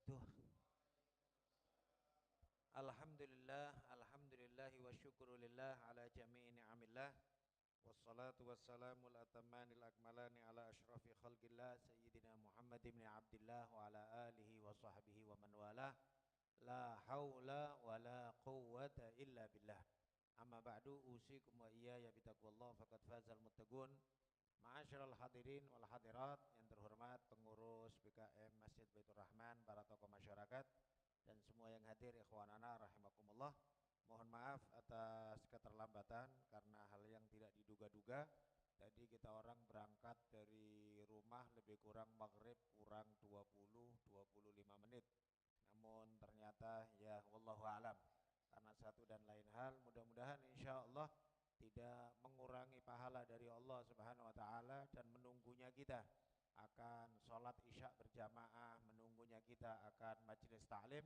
wabarakatuh. Alhamdulillah wa syukurulillah ala jami'i ni'amillah. Wassalatu wassalamul atamanil akmalani ala ashrafi khalqillah Sayyidina Muhammad ibn Abdillah wa ala alihi wa sahbihi wa man walah. La hawla wa la quwwata illa billah. Amma ba'du, usikum wa iyaya bitaqwallah faqad fazal muttaqun. Ma'asyiral hadirin wal hadirat yang terhormat pengurus BKM Masjid Baitur Rahman, para tokoh masyarakat dan semua yang hadir, ikhwanana rahimakumullah. Mohon maaf atas keterlambatan karena hal yang tidak diduga-duga. Tadi kita orang berangkat dari rumah lebih kurang maghrib kurang 20-25 menit. Namun ternyata ya wallahu alam, karena satu dan lain hal, mudah-mudahan insyaallah tidak mengurangi pahala dari Allah Subhanahu wa taala dan menunggunya kita akan sholat isya berjamaah, menunggunya kita akan majelis ta'lim,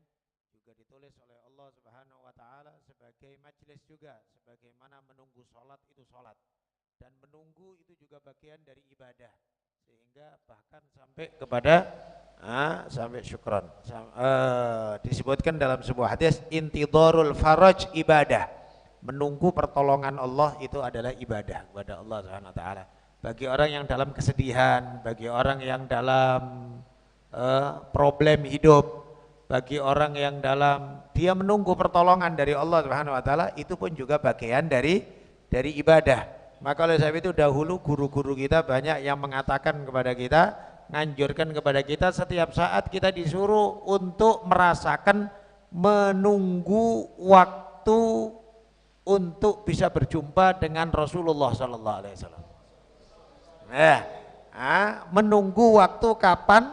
juga ditulis oleh Allah Subhanahu wa taala sebagai majelis juga, sebagaimana menunggu sholat itu sholat, dan menunggu itu juga bagian dari ibadah, sehingga bahkan sampai kepada sampai syukron disebutkan dalam sebuah hadis, intidharul faraj ibadah. Menunggu pertolongan Allah itu adalah ibadah kepada Allah Subhanahu wa taala. Bagi orang yang dalam kesedihan, bagi orang yang dalam problem hidup, bagi orang yang dalam dia menunggu pertolongan dari Allah Subhanahu wa taala, itu pun juga bagian dari ibadah. Maka oleh sebab itu dahulu guru-guru kita banyak yang mengatakan kepada kita, nganjurkan kepada kita, setiap saat kita disuruh untuk merasakan menunggu waktu untuk bisa berjumpa dengan Rasulullah sallallahu alaihi wasallam. Menunggu waktu kapan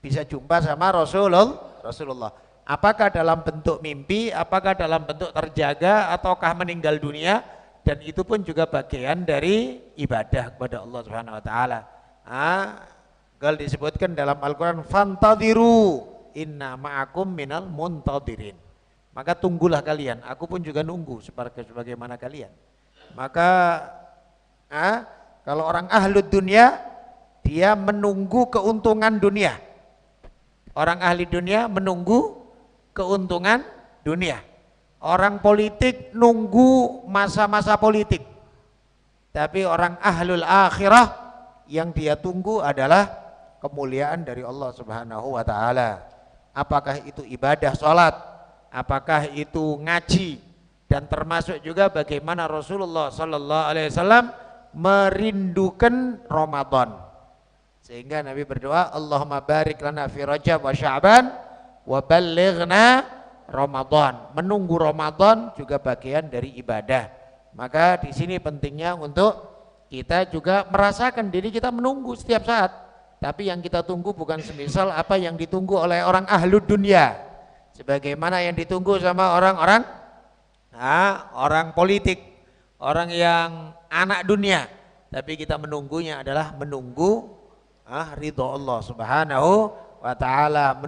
bisa jumpa sama Rasulullah. Apakah dalam bentuk mimpi, apakah dalam bentuk terjaga, ataukah meninggal dunia, dan itu pun juga bagian dari ibadah kepada Allah Subhanahu wa taala. Kalau disebutkan dalam Al-Qur'an, fantadhiru inna ma'akum minal muntadhirin. Maka tunggulah kalian, aku pun juga nunggu sebagaimana kalian. Maka kalau orang ahlu dunia, dia menunggu keuntungan dunia. Orang ahli dunia menunggu keuntungan dunia. Orang politik nunggu masa-masa politik. Tapi orang ahlul akhirah yang dia tunggu adalah kemuliaan dari Allah Subhanahu wa taala. Apakah itu ibadah salat, apakah itu ngaji, dan termasuk juga bagaimana Rasulullah sallallahu alaihi wasallam merindukan Ramadan, sehingga Nabi berdoa, Allahumma barik lana fi Rajab wa Sya'ban wa ballighna Ramadan. Menunggu Ramadan juga bagian dari ibadah. Maka di sini pentingnya untuk kita juga merasakan diri kita menunggu setiap saat. Tapi yang kita tunggu bukan semisal apa yang ditunggu oleh orang ahlu dunia, sebagaimana yang ditunggu sama orang-orang orang politik, orang yang anak dunia. Tapi kita menunggunya adalah menunggu ridho Allah Subhanahu wa taala,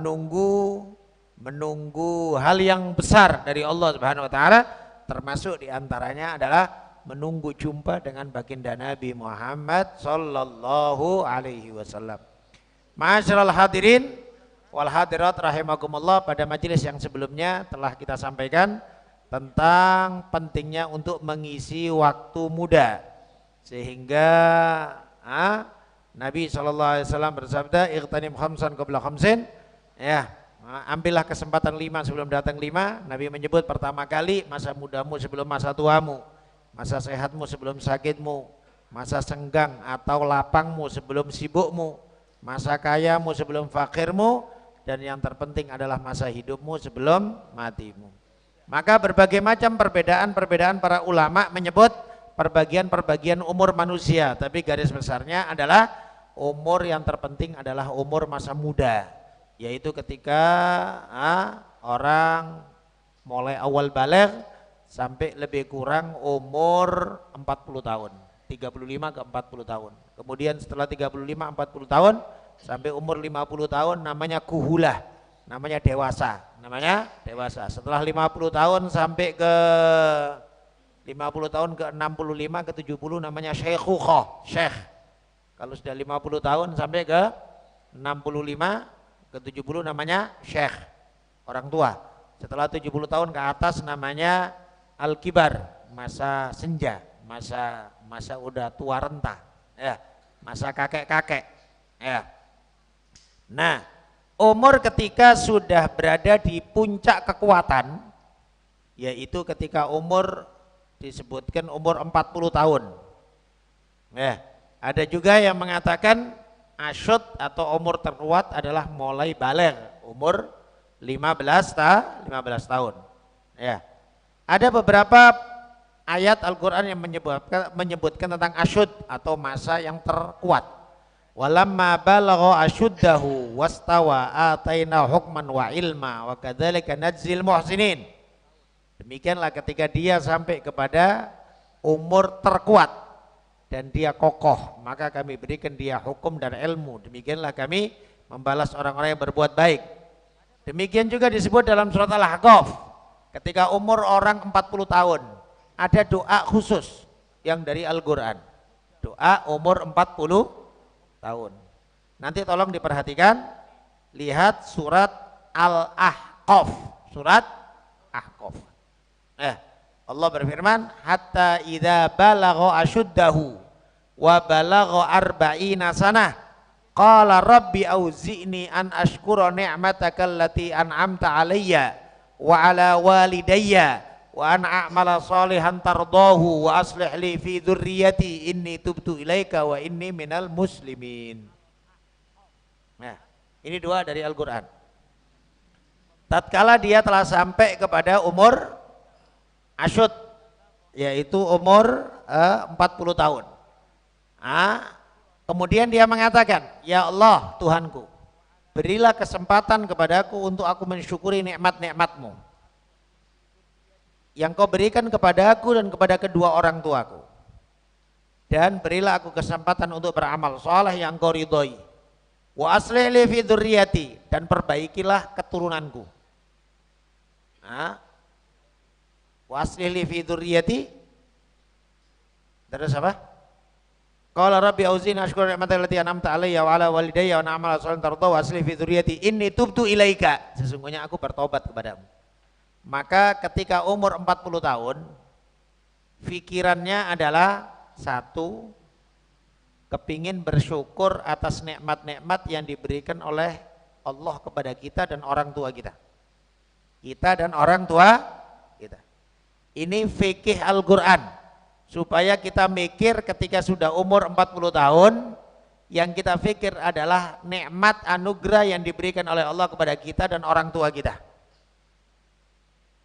menunggu hal yang besar dari Allah Subhanahu wa taala, termasuk diantaranya adalah menunggu jumpa dengan baginda Nabi Muhammad sallallahu alaihi wasallam. Ma'asyiral hadirin wal hadirat rahimakumullah, pada majelis yang sebelumnya telah kita sampaikan tentang pentingnya untuk mengisi waktu muda, sehingga Nabi SAW bersabda, ightanim khamsan qabla khamsin, ambillah kesempatan 5 sebelum datang 5. Nabi menyebut pertama kali masa mudamu sebelum masa tuamu, masa sehatmu sebelum sakitmu, masa senggang atau lapangmu sebelum sibukmu, masa kayamu sebelum fakirmu, dan yang terpenting adalah masa hidupmu sebelum matimu. Maka berbagai macam perbedaan para ulama menyebut perbagian umur manusia, tapi garis besarnya adalah umur yang terpenting adalah umur masa muda, yaitu ketika orang mulai awal baligh sampai lebih kurang umur 40 tahun, 35 ke 40 tahun. Kemudian setelah 35-40 tahun sampai umur 50 tahun namanya kuhulah, namanya dewasa. Setelah 50 tahun sampai ke 50 tahun ke 65 ke 70 namanya syekh. Kalau sudah 50 tahun sampai ke 65 Ke 70 namanya syekh, orang tua. Setelah 70 tahun ke atas namanya al-kibar, masa senja, masa udah tua renta, ya, masa kakek-kakek, ya. Nah, umur ketika sudah berada di puncak kekuatan, yaitu ketika umur disebutkan umur 40 tahun. Ya, ada juga yang mengatakan asyud atau umur terkuat adalah mulai baligh, umur 15 tahun. Ya. Ada beberapa ayat Al-Qur'an yang menyebutkan tentang asyud atau masa yang terkuat. Walamma balagha asyuddahu wastawa ataina hukman wa ilma wa kadzalika najzil muhsinin. Demikianlah ketika dia sampai kepada umur terkuat dan dia kokoh, maka kami berikan dia hukum dan ilmu. Demikianlah kami membalas orang-orang yang berbuat baik. Demikian juga disebut dalam surat Al-Ahqaf, ketika umur orang 40 tahun, ada doa khusus yang dari Al-Quran. Doa umur 40 tahun. Nanti tolong diperhatikan, lihat surat Al-Ahqaf, surat Ahqaf. Allah berfirman, hatta idza balagha asyuddahu wa balagha arba'ina sanah qala rabbi auzi'ni an ashkura ni'mataka allati an'amta alayya wa ala walidayya wa an a'mala salihan tardahu wa aslih li fi dzurriyyati inni tubtu ilaika wa inni minal muslimin. Nah, ini doa dari Al-Qur'an. Tatkala dia telah sampai kepada umur asyud, yaitu umur 40 tahun. Kemudian dia mengatakan, ya Allah Tuhanku, berilah kesempatan kepadaku untuk aku mensyukuri nikmat-nikmatmu yang kau berikan kepadaku dan kepada kedua orang tuaku, dan berilah aku kesempatan untuk beramal saleh yang kau ridhoi. Wa aslih li fi dzurriyyati, dan perbaikilah keturunanku. Wa aslih li fi dzurriyyati, terus apa? Qala rabbi auzini ashkura ni'mataka allati an'amta 'alayya wa 'ala walidayya wa a'mala shalihan tarda wa aslih fi dzurriyyati inni tubtu ilaika, sesungguhnya aku bertobat kepadamu. Maka ketika umur 40 tahun, pikirannya adalah satu, kepingin bersyukur atas nikmat-nikmat yang diberikan oleh Allah kepada kita dan orang tua kita. Kita dan orang tua kita. Ini fikih Al-Quran, supaya kita mikir ketika sudah umur 40 tahun, yang kita pikir adalah nikmat anugerah yang diberikan oleh Allah kepada kita dan orang tua kita.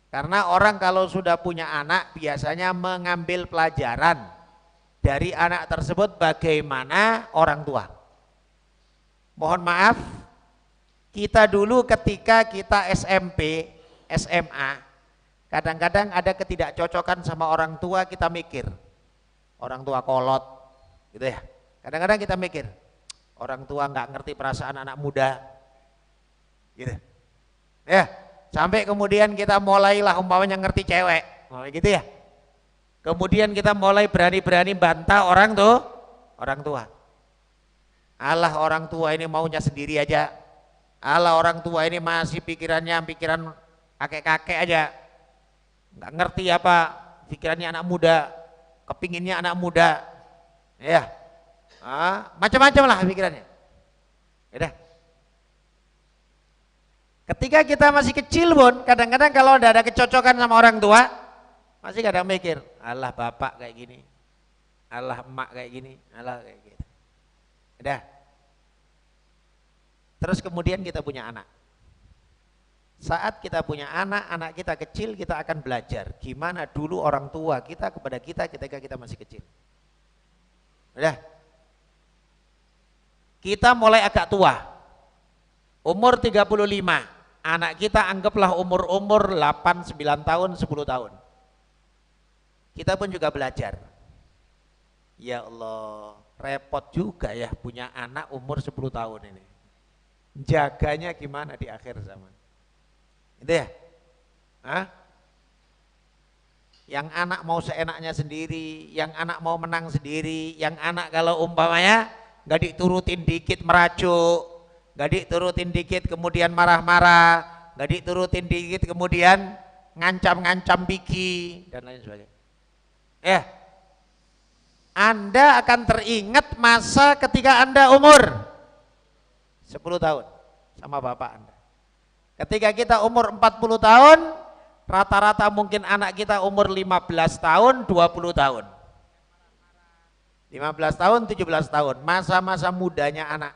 Karena orang kalau sudah punya anak biasanya mengambil pelajaran dari anak tersebut bagaimana orang tua. Mohon maaf, kita dulu ketika kita SMP, SMA, kadang-kadang ada ketidakcocokan sama orang tua, kita mikir orang tua kolot gitu ya. Kadang-kadang kita mikir orang tua nggak ngerti perasaan anak muda gitu ya. Sampai kemudian kita mulailah umpamanya ngerti cewek gitu ya. Kemudian kita mulai berani-berani bantah orang tua. Allah, orang tua ini maunya sendiri aja. Allah, orang tua ini masih pikiran kakek-kakek aja. Nggak ngerti apa pikirannya anak muda, kepinginnya anak muda, ya, macam-macam lah pikirannya. Yaudah. Ketika kita masih kecil pun, kadang-kadang kalau udah ada kecocokan sama orang tua, masih kadang mikir, Allah bapak kayak gini, Allah emak kayak gini, Allah kayak gitu. Udah. Terus kemudian kita punya anak. Saat kita punya anak kita kecil, kita akan belajar gimana dulu orang tua kita kepada kita ketika kita masih kecil. Udah. Kita mulai agak tua, umur 35, anak kita anggaplah umur 8, 9 tahun, 10 tahun. Kita pun juga belajar. Ya Allah, repot juga ya punya anak umur 10 tahun ini. Jaganya gimana di akhir zaman? Itu ya? Yang anak mau seenaknya sendiri, yang anak mau menang sendiri, yang anak kalau umpamanya nggak diturutin dikit merajuk, nggak diturutin dikit kemudian marah-marah, nggak diturutin dikit kemudian ngancam-ngancam Piki dan lain sebagainya. Anda akan teringat masa ketika Anda umur 10 tahun sama bapak Anda. Ketika kita umur 40 tahun, rata-rata mungkin anak kita umur 15 tahun, 20 tahun. 15 tahun, 17 tahun, masa-masa mudanya anak.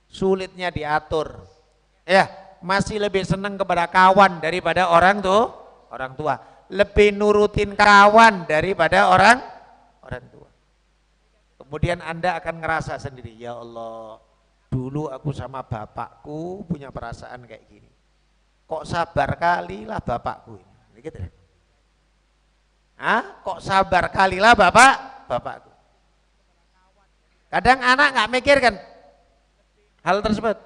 Sulitnya diatur. Masih lebih senang kepada kawan daripada orang tua. Lebih nurutin kawan daripada orang tua. Kemudian Anda akan ngerasa sendiri, ya Allah, dulu aku sama bapakku punya perasaan kayak gini. Kok sabar kali lah bapakku ini. Gitu. Kok sabar kali lah bapakku. Kadang anak nggak mikir kan hal tersebut.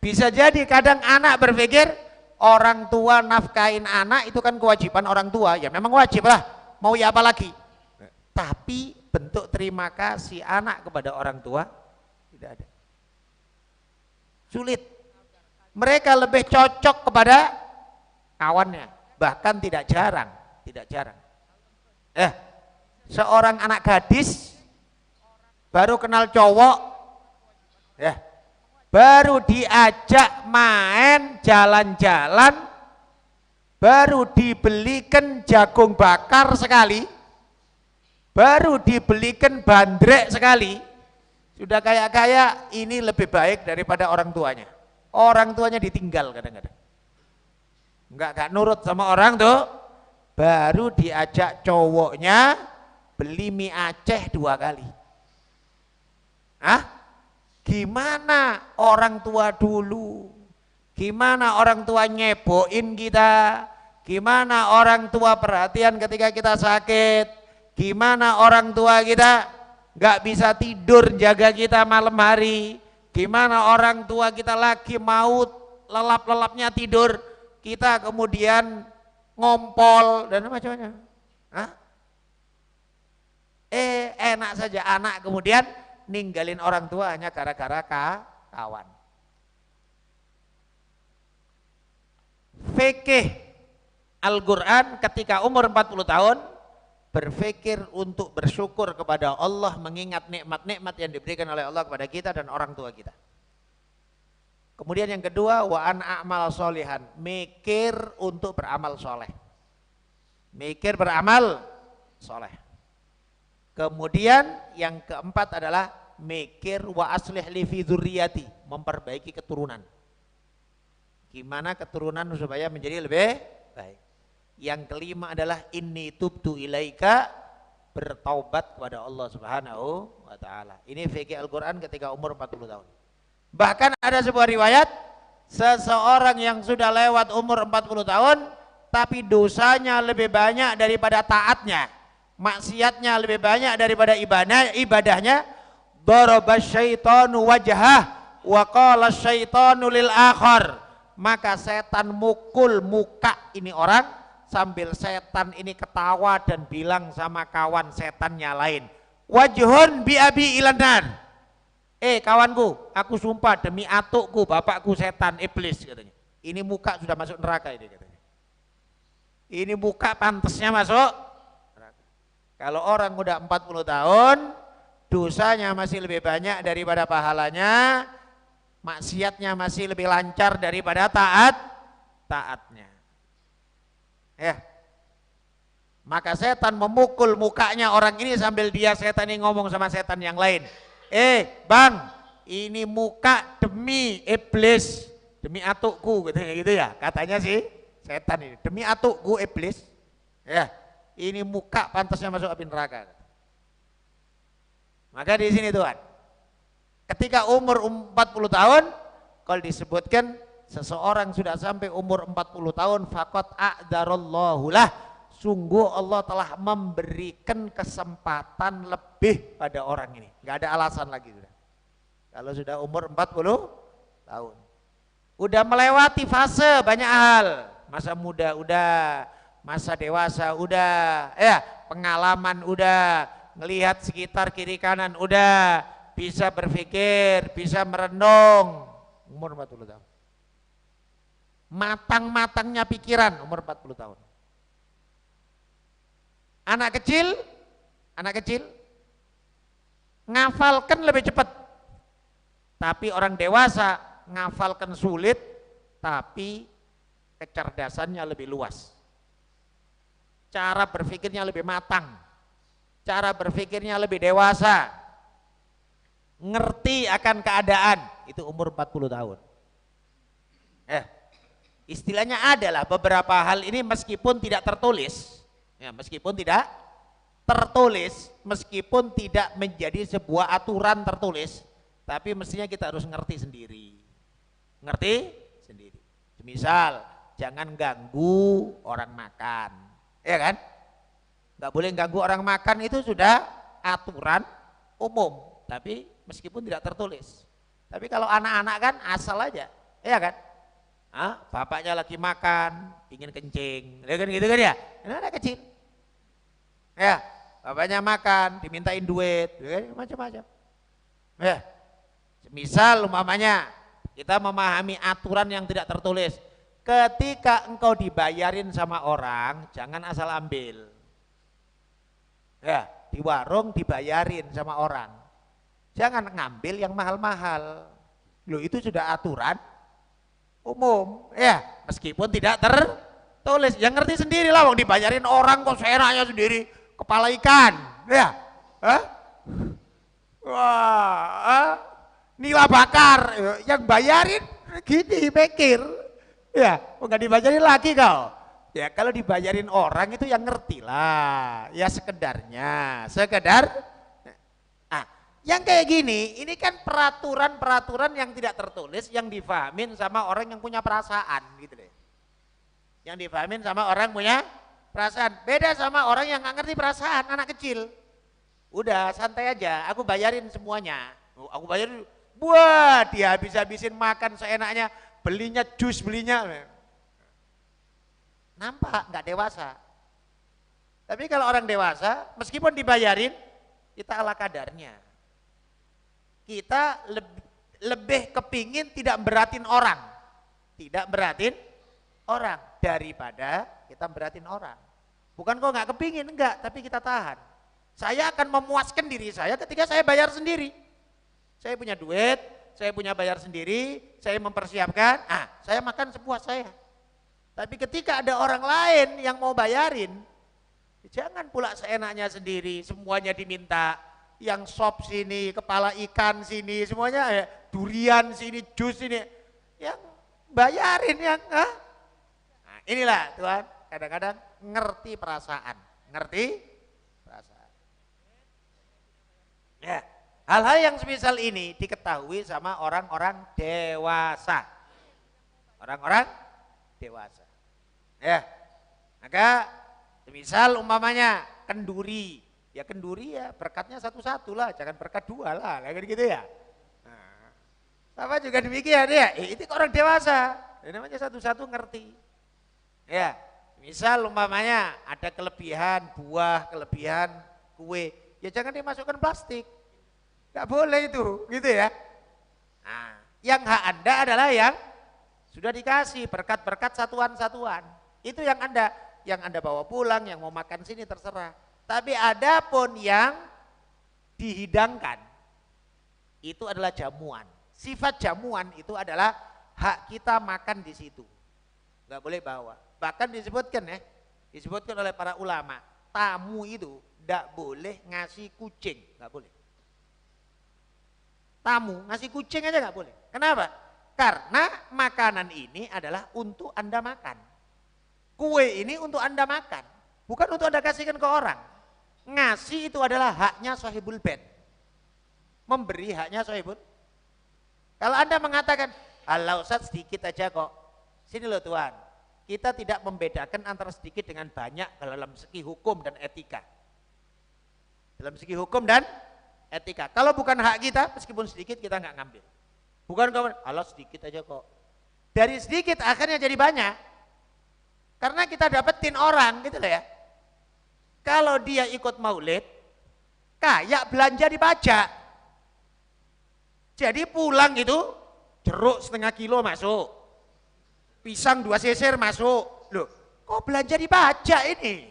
Bisa jadi kadang anak berpikir orang tua nafkahin anak itu kan kewajiban orang tua. Ya memang wajib lah, mau ya apa lagi. Tapi bentuk terima kasih anak kepada orang tua tidak ada. Sulit. Mereka lebih cocok kepada kawannya, bahkan tidak jarang. Seorang anak gadis baru kenal cowok, baru diajak main jalan-jalan, baru dibelikan jagung bakar sekali, baru dibelikan bandrek sekali, sudah kayak ini lebih baik daripada orang tuanya. Orang tuanya ditinggal kadang-kadang, nggak nurut sama orang tuh, baru diajak cowoknya beli mie Aceh 2 kali. Gimana orang tua dulu? Gimana orang tua nyeboin kita? Gimana orang tua perhatian ketika kita sakit? Gimana orang tua kita nggak bisa tidur jaga kita malam hari? Gimana orang tua kita lagi mau lelap-lelapnya tidur, kita kemudian ngompol dan macam-macam. Enak saja anak kemudian ninggalin orang tua hanya gara-gara kawan. Fikih Al-Quran ketika umur 40 tahun berfikir untuk bersyukur kepada Allah, mengingat nikmat-nikmat yang diberikan oleh Allah kepada kita dan orang tua kita. Kemudian yang kedua, wa an a'mal sholihan, mikir untuk beramal soleh. Mikir beramal soleh. Kemudian yang keempat adalah mikir wa aslih li fi dzurriyyati, memperbaiki keturunan. Gimana keturunan supaya menjadi lebih baik. Yang kelima adalah inni tubtu ilaika, bertaubat kepada Allah Subhanahu wa taala. Ini fikih Al-Qur'an ketika umur 40 tahun. Bahkan ada sebuah riwayat, seseorang yang sudah lewat umur 40 tahun tapi dosanya lebih banyak daripada taatnya, maksiatnya lebih banyak daripada ibadahnya, daraba syaitanu wajhah wa qala syaitanu lil akhar, maka setan mukul muka ini orang sambil setan ini ketawa dan bilang sama kawan setannya lain, wajhun bi abi ilanar, kawanku, aku sumpah demi atukku, bapakku setan iblis, katanya. Ini muka sudah masuk neraka ini, katanya. Ini muka pantasnya masuk neraka. Kalau orang udah 40 tahun dosanya masih lebih banyak daripada pahalanya, maksiatnya masih lebih lancar daripada taatnya. Maka setan memukul mukanya orang ini sambil setan ini ngomong sama setan yang lain, bang, ini muka demi iblis, demi atukku, gitu ya, katanya sih setan ini, demi atukku iblis, ini muka pantasnya masuk api neraka. Maka di sini Tuhan, ketika umur 40 tahun, kalau disebutkan seseorang sudah sampai umur 40 tahun, faqad a'dzarallahu lah, sungguh Allah telah memberikan kesempatan lebih pada orang ini. Enggak ada alasan lagi sudah. Kalau sudah umur 40 tahun. Udah melewati fase banyak hal. Masa muda udah, masa dewasa udah, pengalaman udah, ngelihat sekitar kiri kanan udah, bisa berpikir, bisa merenung. umur 40 tahun. Matang-matangnya pikiran umur 40 tahun. Anak kecil ngafalkan lebih cepat. Tapi orang dewasa ngafalkan sulit, tapi kecerdasannya lebih luas. Cara berpikirnya lebih matang. Cara berpikirnya lebih dewasa. Ngerti akan keadaan, itu umur 40 tahun. Istilahnya adalah beberapa hal ini meskipun tidak tertulis, ya, meskipun tidak tertulis, meskipun tidak menjadi sebuah aturan tertulis, tapi mestinya kita harus ngerti sendiri. Ngerti sendiri. Misal, jangan ganggu orang makan, ya kan? Nggak boleh ganggu orang makan, itu sudah aturan umum, tapi meskipun tidak tertulis. Tapi kalau anak-anak kan asal aja, ya kan? Bapaknya lagi makan, ingin kencing, ya kan gitu kan ya? Ini anak kecil, ya, bapaknya makan, dimintain duit, ya kan? Macam-macam. Ya, misal umpamanya kita memahami aturan yang tidak tertulis. Ketika engkau dibayarin sama orang, jangan asal ambil. Ya, di warung dibayarin sama orang, jangan ngambil yang mahal-mahal. Loh, itu sudah aturan umum, ya, meskipun tidak tertulis. Yang ngerti sendiri lah, wong dibayarin orang kok seenaknya sendiri, kepala ikan, ya, nila bakar, yang bayarin gini pikir, ya, nggak dibayarin lagi kau. Ya kalau dibayarin orang itu yang ngerti lah, ya sekedar. Yang kayak gini, ini kan peraturan-peraturan yang tidak tertulis, yang difahamin sama orang yang punya perasaan, gitu deh. Yang difahamin sama orang punya perasaan, beda sama orang yang nggak ngerti perasaan, anak kecil. Udah santai aja, aku bayarin semuanya, aku bayarin, wah dia habis-habisin makan seenaknya, belinya jus, belinya. Nampak nggak dewasa. Tapi kalau orang dewasa, meskipun dibayarin, kita ala kadarnya. Kita lebih kepingin tidak beratin orang, daripada kita beratin orang. Bukan kok nggak kepingin, enggak, tapi kita tahan. Saya akan memuaskan diri saya ketika saya bayar sendiri. Saya punya duit, saya punya bayar sendiri, saya mempersiapkan, saya makan sepuas saya. Tapi ketika ada orang lain yang mau bayarin, jangan pula seenaknya sendiri, semuanya diminta. Yang sop sini, kepala ikan sini, semuanya durian sini, jus sini. Yang bayarin yang inilah Tuhan, kadang-kadang ngerti perasaan. Ya, hal-hal yang semisal ini diketahui sama orang-orang dewasa. Orang-orang dewasa. Ya, maka misal umpamanya kenduri, ya kenduri ya berkatnya satu-satu lah, jangan berkat dua lah, kayak gitu ya. Sama juga demikian ya, itu orang dewasa, ini namanya satu-satu ngerti. Ya, misal umpamanya ada kelebihan buah, kelebihan kue, ya jangan dimasukkan plastik, nggak boleh itu, gitu ya. Yang hak Anda adalah yang sudah dikasih berkat-berkat satuan-satuan. Itu yang Anda bawa pulang, yang mau makan sini terserah. Tapi ada pun yang dihidangkan, itu adalah jamuan. Sifat jamuan itu adalah hak kita makan di situ, nggak boleh bawa. Bahkan disebutkan oleh para ulama, tamu itu nggak boleh ngasih kucing, nggak boleh. Tamu ngasih kucing aja nggak boleh. Kenapa? Karena makanan ini adalah untuk Anda makan. Kue ini untuk Anda makan, bukan untuk Anda kasihkan ke orang. Ngasih itu adalah haknya sahibul bait. Memberi haknya sahibul. Kalau Anda mengatakan, "Allah Ustaz sedikit aja kok." Sini loh Tuhan. Kita tidak membedakan antara sedikit dengan banyak dalam segi hukum dan etika. Dalam segi hukum dan etika. Kalau bukan hak kita, meskipun sedikit kita nggak ngambil. Bukan kamu, "Allah sedikit aja kok." Dari sedikit akhirnya jadi banyak. Karena kita dapetin orang gitu loh ya. Kalau dia ikut maulid, kayak belanja di pajak. Jadi pulang itu jeruk setengah kilo masuk, pisang 2 seser masuk. Loh, kok belanja dipajak ini?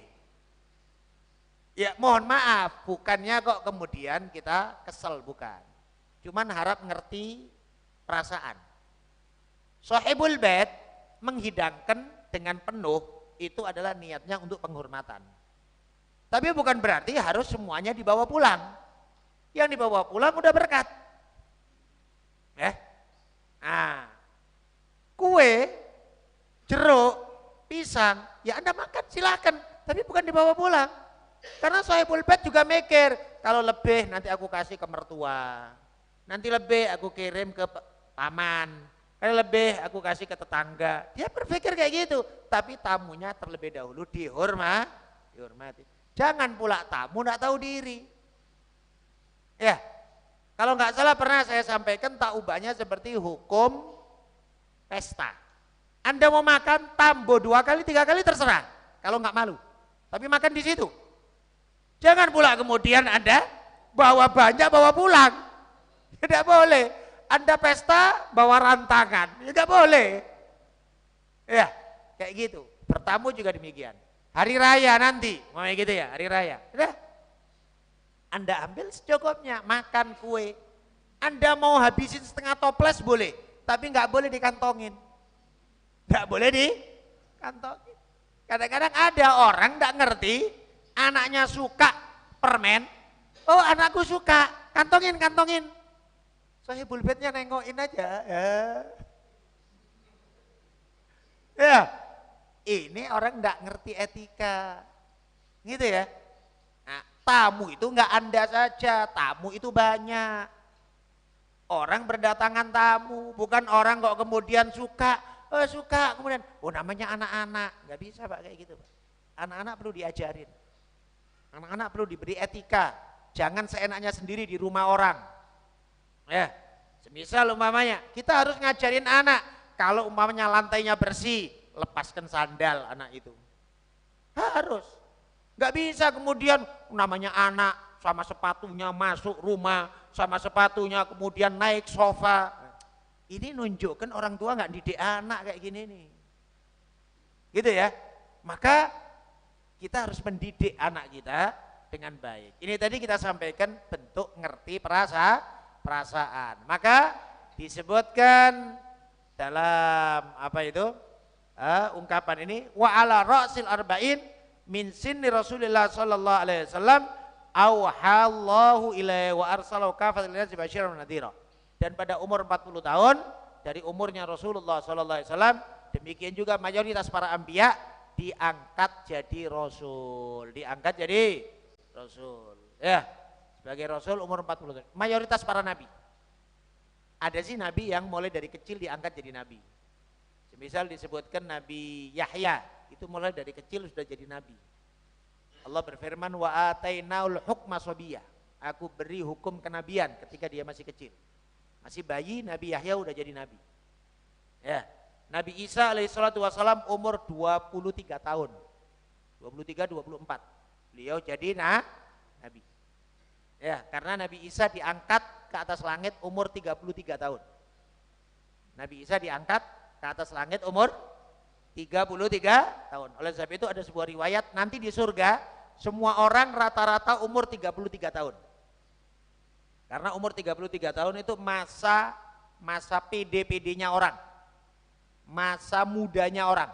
Ya mohon maaf, bukannya kok kemudian kita kesel, bukan. Cuman harap ngerti perasaan. Sahibul bait menghidangkan dengan penuh itu adalah niatnya untuk penghormatan. Tapi bukan berarti harus semuanya dibawa pulang. Yang dibawa pulang udah berkat. Nah, kue, jeruk, pisang, ya Anda makan silakan, tapi bukan dibawa pulang. Karena sahibul bait juga mikir, kalau lebih nanti aku kasih ke mertua, nanti lebih aku kirim ke paman, kalau lebih aku kasih ke tetangga. Dia berpikir kayak gitu, tapi tamunya terlebih dahulu dihormati. Jangan pula tamu enggak tahu diri. Ya, kalau nggak salah pernah saya sampaikan tak ubahnya seperti hukum pesta. Anda mau makan tambo 2 kali 3 kali terserah, kalau nggak malu. Tapi makan di situ. Jangan pula kemudian Anda bawa banyak bawa pulang. Tidak boleh. Anda pesta bawa rantangan, tidak boleh. Ya, kayak gitu. Bertamu juga demikian. Hari raya nanti, mau gitu ya, hari raya. Udah. Anda ambil secukupnya, makan kue. Anda mau habisin setengah toples boleh, tapi nggak boleh dikantongin. Nggak boleh dikantongin. Kadang-kadang ada orang nggak ngerti, anaknya suka permen. Oh anakku suka, kantongin. Sahibul baitnya nengokin aja. Ya, ini orang nggak ngerti etika, gitu ya. Nah, tamu itu nggak Anda saja, tamu itu banyak. Orang berdatangan tamu, bukan orang kok kemudian suka kemudian, namanya anak-anak, nggak bisa Pak kayak gitu Pak. Anak-anak perlu diajarin, anak-anak perlu diberi etika, jangan seenaknya sendiri di rumah orang. Ya, semisal umpamanya kita harus ngajarin anak, kalau umpamanya lantainya bersih, lepaskan sandal anak itu, harus. Nggak bisa kemudian namanya anak sama sepatunya masuk rumah, sama sepatunya kemudian naik sofa. Ini nunjukkan orang tua nggak didik anak kayak gini nih, gitu ya. Maka kita harus mendidik anak kita dengan baik. Ini tadi kita sampaikan bentuk ngerti perasaan. Maka disebutkan dalam apa itu ungkapan ini, wa ala ra'sil arba'in min sinni Rasulillah sallallahu alaihi wasallam auhallahu ilaihi wa arsalahu kafatan lin-nasi basyiran wa nadhira. Dan pada umur 40 tahun dari umurnya Rasulullah sallallahu alaihi wasallam, demikian juga mayoritas para anbiya diangkat jadi rasul, ya, sebagai rasul umur 40 tahun. Mayoritas para nabi. Ada sih nabi yang mulai dari kecil diangkat jadi nabi. Semisal disebutkan Nabi Yahya, itu mulai dari kecil sudah jadi nabi. Allah berfirman, wa atainaul hukma sabiyya. Aku beri hukum kenabian ketika dia masih kecil. Masih bayi, Nabi Yahya udah jadi nabi. Ya, Nabi Isa alaihissalatu wassalam umur 23 tahun. 23-24. Beliau jadi nabi. Ya, karena Nabi Isa diangkat ke atas langit umur 33 tahun. Nabi Isa diangkat ke atas langit umur 33 tahun. Oleh sebab itu ada sebuah riwayat nanti di surga semua orang rata-rata umur 33 tahun. Karena umur 33 tahun itu masa PD-PD-nya orang. Masa mudanya orang.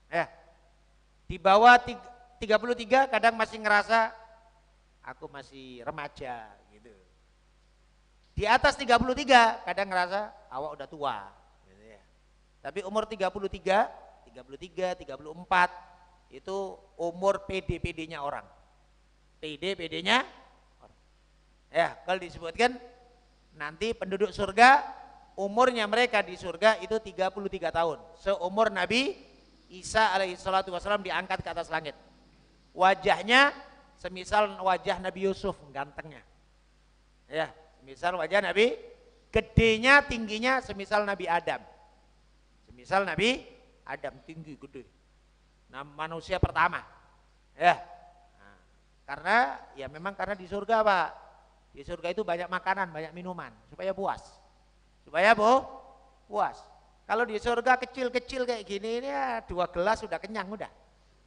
Ya. Di bawah 33 kadang masih ngerasa aku masih remaja gitu. Di atas 33 kadang ngerasa awak udah tua gitu ya. Tapi umur 33, 34 itu umur PD-PD-nya orang. PD-PD-nya orang. Ya, kalau disebutkan nanti penduduk surga umurnya mereka di surga itu 33 tahun. Seumur Nabi Isa alaihissalatu wassalam diangkat ke atas langit. Wajahnya semisal wajah Nabi Yusuf gantengnya. Ya, semisal wajah Nabi, gedenya tingginya semisal Nabi Adam. Semisal Nabi Adam tinggi gede. Nah, manusia pertama. Ya. Nah, karena ya memang karena di surga Pak. Di surga itu banyak makanan, banyak minuman supaya puas. Supaya puas. Kalau di surga kecil-kecil kayak gini ini ya 2 gelas sudah kenyang udah.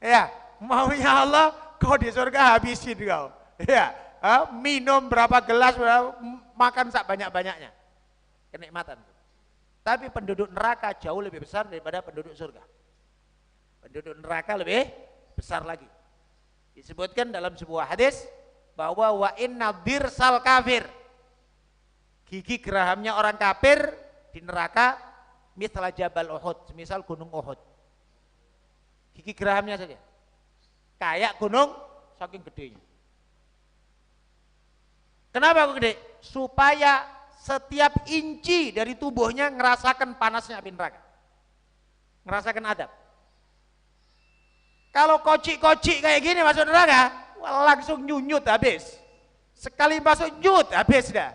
Ya, maunya Allah kau di surga habisin kau. Ya, minum berapa gelas, makan sak banyak-banyaknya. Kenikmatan. Tapi penduduk neraka jauh lebih besar daripada penduduk surga. Penduduk neraka lebih besar lagi. Disebutkan dalam sebuah hadis bahwa wa inna dirsal kafir, gigi gerahamnya orang kafir di neraka mithla jabal Uhud, semisal gunung Uhud. Gigi gerahamnya saja kayak gunung saking gedenya. Kenapa kok gede? Supaya setiap inci dari tubuhnya ngerasakan panasnya api neraka, ngerasakan adab. Kalau kocik-kocik kayak gini masuk neraka, langsung nyunyut habis. Sekali masuk nyut habis dah.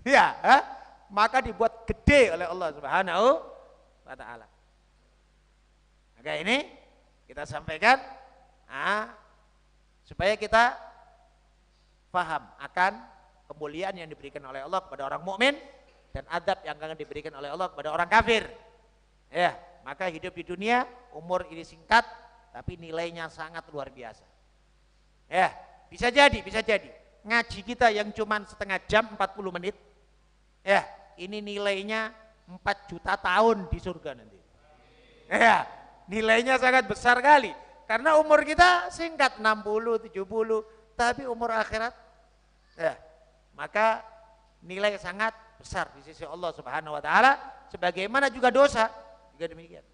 Ya, maka dibuat gede oleh Allah Subhanahu wa taala. Maka ini kita sampaikan supaya kita paham akan kemuliaan yang diberikan oleh Allah kepada orang mukmin dan adab yang akan diberikan oleh Allah kepada orang kafir. Ya, maka hidup di dunia umur ini singkat tapi nilainya sangat luar biasa. Ya, bisa jadi ngaji kita yang cuman setengah jam 40 menit. Ya, ini nilainya 4 juta tahun di surga nanti. Ya, nilainya sangat besar kali karena umur kita singkat 60, 70, tapi umur akhirat ya, maka nilai sangat besar di sisi Allah Subhanahu wa taala, sebagaimana juga dosa juga demikian.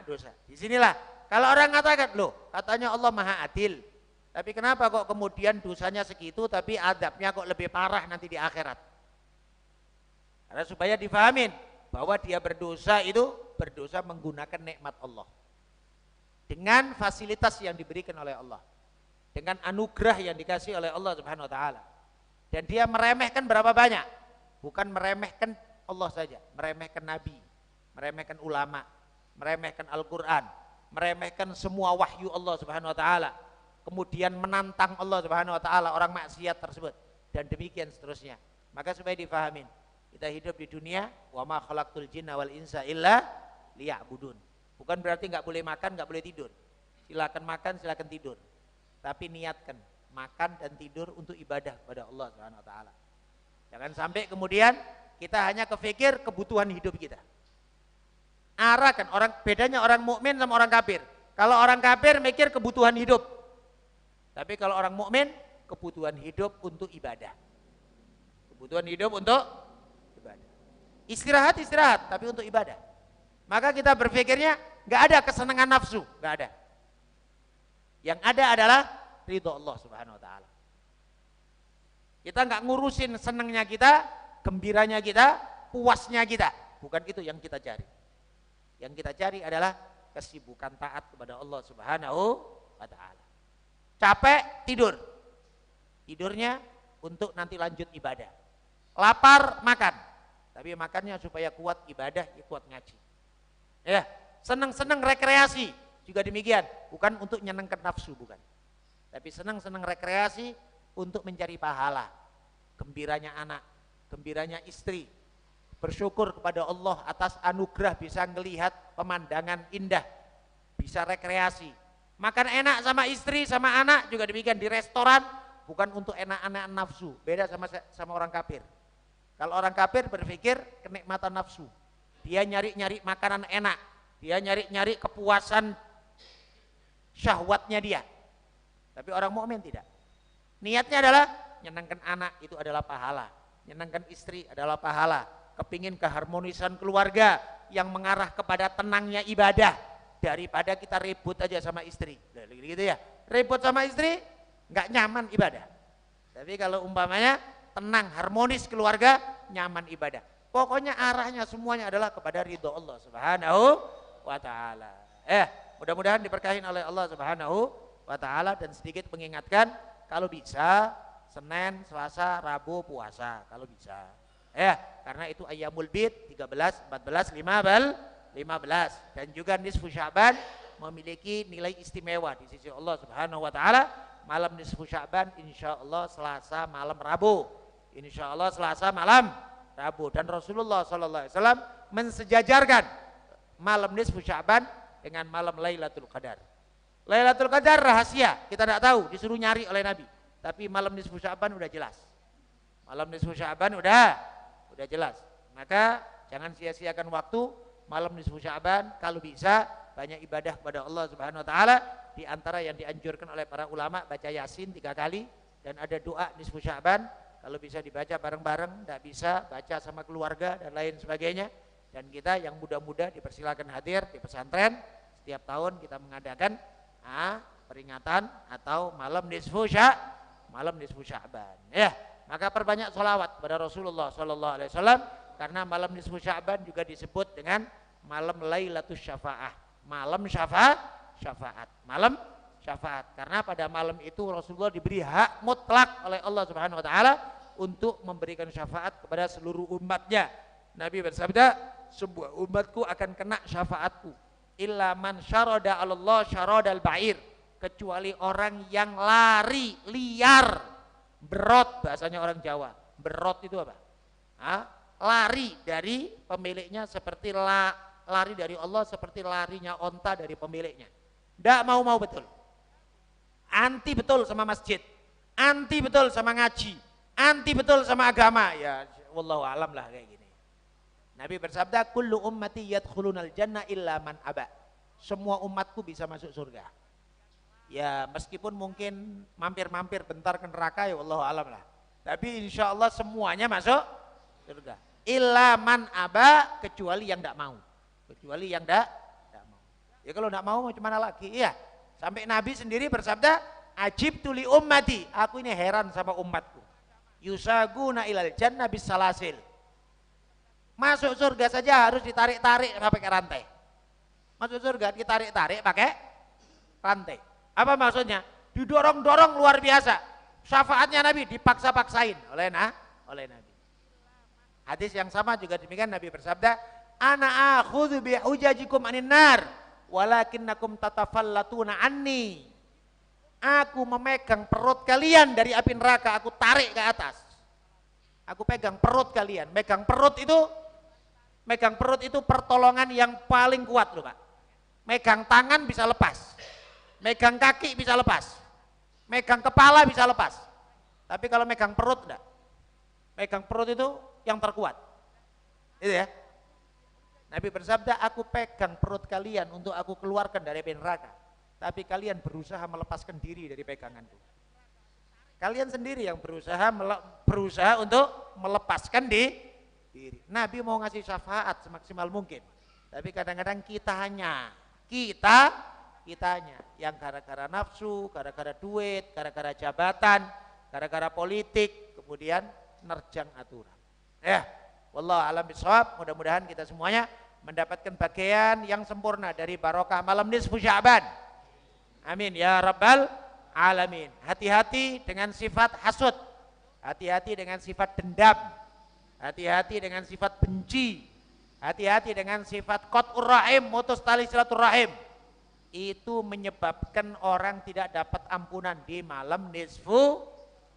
Dosa. Disinilah kalau orang mengatakan, loh katanya Allah Maha Adil, tapi kenapa kok kemudian dosanya segitu tapi adabnya kok lebih parah nanti di akhirat? Karena supaya difahamin bahwa dia berdosa itu berdosa menggunakan nikmat Allah dengan fasilitas yang diberikan oleh Allah, dengan anugerah yang dikasih oleh Allah Subhanahu wa taala. Dan dia meremehkan berapa banyak? Bukan meremehkan Allah saja, meremehkan Nabi, meremehkan ulama, meremehkan Al-Quran, meremehkan semua wahyu Allah Subhanahu wa taala. Kemudian menantang Allah Subhanahu wa taala orang maksiat tersebut dan demikian seterusnya. Maka supaya difahamin, kita hidup di dunia wa ma khalaqtul jinna wal insa illa liya'budun. Bukan berarti enggak boleh makan, enggak boleh tidur. Silakan makan, silakan tidur. Tapi niatkan makan dan tidur untuk ibadah kepada Allah Subhanahu wa taala. Jangan sampai kemudian kita hanya kepikir kebutuhan hidup kita. Arahkan bedanya orang mukmin sama orang kafir. Kalau orang kafir mikir kebutuhan hidup. Tapi kalau orang mukmin kebutuhan hidup untuk ibadah. Kebutuhan hidup untuk ibadah. Istirahat tapi untuk ibadah. Maka kita berpikirnya enggak ada kesenangan nafsu, enggak ada. Yang ada adalah ridho Allah Subhanahu wa taala. Kita enggak ngurusin senangnya kita, gembiranya kita, puasnya kita. Bukan itu yang kita cari. Yang kita cari adalah kesibukan taat kepada Allah Subhanahu wa taala. Capek, tidur. Tidurnya untuk nanti lanjut ibadah. Lapar, makan. Tapi makannya supaya kuat ibadah, kuat ngaji. Ya, senang-senang rekreasi juga demikian, bukan untuk nyenengkan nafsu, bukan. Tapi senang-senang rekreasi untuk mencari pahala. Gembiranya anak, gembiranya istri. Bersyukur kepada Allah atas anugerah bisa melihat pemandangan indah, bisa rekreasi. Makan enak sama istri, sama anak juga demikian di restoran, bukan untuk enak-enak nafsu. Beda sama orang kafir. Kalau orang kafir berpikir kenikmatan nafsu. Dia nyari-nyari makanan enak, dia nyari-nyari kepuasan syahwatnya dia. Tapi orang mukmin tidak. Niatnya adalah nyenangkan anak itu adalah pahala, nyenangkan istri adalah pahala, kepingin keharmonisan keluarga yang mengarah kepada tenangnya ibadah daripada kita ribut aja sama istri. Gitu ya. Ribut sama istri nggak nyaman ibadah. Tapi kalau umpamanya tenang, harmonis keluarga, nyaman ibadah. Pokoknya arahnya semuanya adalah kepada ridho Allah Subhanahu wa taala. Mudah-mudahan diberkahi oleh Allah Subhanahu wa taala dan sedikit mengingatkan kalau bisa Senin, Selasa, Rabu puasa kalau bisa. Karena itu ayyamul bid 13, 14, 15 dan juga nisfu Sya'ban memiliki nilai istimewa di sisi Allah Subhanahu wa taala. Malam nisfu Sya'ban insyaallah Selasa malam Rabu. Insyaallah Selasa malam Rabu. Dan Rasulullah SAW mensejajarkan malam nisfu Sya'ban dengan malam Lailatul Qadar. Lailatul Qadar rahasia, kita tidak tahu, disuruh nyari oleh Nabi. Tapi malam nisfu Sya'ban udah jelas. Malam nisfu Sya'ban udah jelas. Maka jangan sia-siakan waktu malam nisfu Sya'ban. Kalau bisa banyak ibadah kepada Allah Subhanahu wa taala. Di antara yang dianjurkan oleh para ulama baca Yasin 3 kali dan ada doa nisfu Sya'ban. Kalau bisa dibaca bareng-bareng, tidak bisa baca sama keluarga dan lain sebagainya. Dan kita yang muda-muda dipersilakan hadir di pesantren. Setiap tahun kita mengadakan peringatan atau malam nisfu Sya'ban. Ya, maka perbanyak sholawat kepada Rasulullah SAW karena malam nisfu Sya'ban juga disebut dengan malam Lailatul Syafa'ah, malam syafaat, malam syafaat. Karena pada malam itu Rasulullah diberi hak mutlak oleh Allah Subhanahu Wa Taala untuk memberikan syafaat kepada seluruh umatnya. Nabi bersabda, sebuah umatku akan kena syafaatku. Illa man syarada Allah syaradal ba'ir, kecuali orang yang lari liar, berot bahasanya orang Jawa. Berot itu apa? Lari dari pemiliknya seperti lari dari Allah seperti larinya onta dari pemiliknya. Tidak mau betul. Anti betul sama masjid, anti betul sama ngaji, anti betul sama agama. Ya wallahu alam lah kayak gini. Nabi bersabda, kullu ummati yadkhulunal jannah illa man aba. Semua umatku bisa masuk surga. Ya meskipun mungkin mampir-mampir bentar ke neraka, ya wallahu alam lah. Tapi insya Allah semuanya masuk surga. Illa man aba, kecuali yang tidak mau. Kecuali yang tidak mau. Ya kalau tidak mau gimana lagi? Iya. Sampai Nabi sendiri bersabda, ajibtu li ummati. Aku ini heran sama umatku. Yusaguna ilal jannah bis salasil. Masuk surga saja harus ditarik-tarik pakai rantai. Masuk surga ditarik-tarik pakai rantai. Apa maksudnya? Didorong-dorong luar biasa. Syafaatnya Nabi dipaksa-paksain oleh Nabi. Hadis yang sama juga demikian, Nabi bersabda, ana akhudhu bi hujajikum anin nar walakinnakum tatafallatuna anni. Aku memegang perut kalian dari api neraka, aku tarik ke atas. Aku pegang perut kalian. Megang perut itu pertolongan yang paling kuat loh Pak. Megang tangan bisa lepas. Megang kaki bisa lepas. Megang kepala bisa lepas. Tapi kalau megang perut enggak. Megang perut itu yang terkuat. Itu ya. Nabi bersabda, aku pegang perut kalian untuk aku keluarkan dari api neraka. Tapi kalian berusaha melepaskan diri dari peganganku. Kalian sendiri yang berusaha untuk melepaskan diri. Nabi mau ngasih syafaat semaksimal mungkin. Tapi kadang-kadang kita hanya yang gara-gara nafsu, gara-gara duit, gara-gara jabatan, gara-gara politik, kemudian nerjang aturan. Ya, wallahu a'lam bishawab. Mudah-mudahan kita semuanya mendapatkan bagian yang sempurna dari barokah malam nisfu Sya'ban. Amin ya rabbal alamin. Hati-hati dengan sifat hasud, hati-hati dengan sifat dendam, hati-hati dengan sifat benci, hati-hati dengan sifat qat'ur rahim, mutus tali silaturahim. Itu menyebabkan orang tidak dapat ampunan di malam nisfu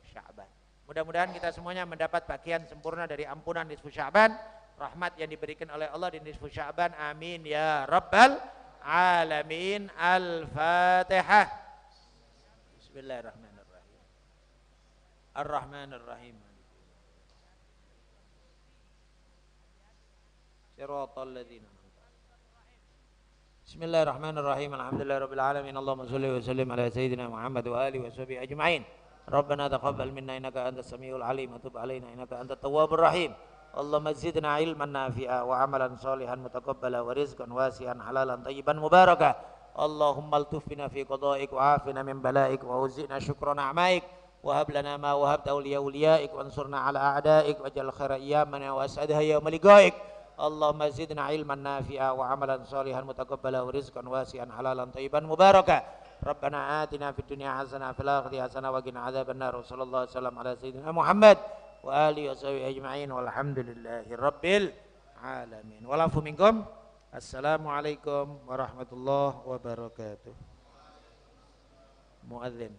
Sya'ban. Mudah-mudahan kita semuanya mendapat bagian sempurna dari ampunan nisfu Sya'ban, rahmat yang diberikan oleh Allah di nisfu Sya'ban. Amin ya rabbal alamin. Al-Fatihah. Bismillahirrahmanirrahim. Ar-Rahmanirrahim. Siratal ladzina. Bismillahirrahmanirrahim. Alhamdulillahirabbil alamin. Allahumma shalli wa sallim ala sayyidina Muhammad wa alihi washabihi ajma'in. Rabbana taqabbal minna innaka antas samiul alim wa tub alaina innaka antat tawwabur rahim. Allahumma zidna ilman nafi'a wa amalan salihan mutaqabbala wa rizqan wasi'an halalan tayyiban mubaraka. Allahumma altuf bina fi qada'ik wa afina min bala'ik wa uzina syukran a'maik wa hab lana ma wahabta awliya-awliyaik wa ansurna ala a'daik wa jal khaira iyamana wa as'adha yawma liqa'ik. Allahumma zidna ilman nafi'a wa amalan salihan mutaqabbala wa rizqan wasi'an halalan tayyiban mubaraka. Rabbana atina fid dunya hasanah fil akhirati hasanah wa qina adzabannar. Sallallahu alaihi wasallam ala sayyidina Muhammad wa alihi washabihi ajma'in walhamdulillahi rabbil alamin. Walafu minkum. Assalamualaikum warahmatullahi wabarakatuh. Muadzin.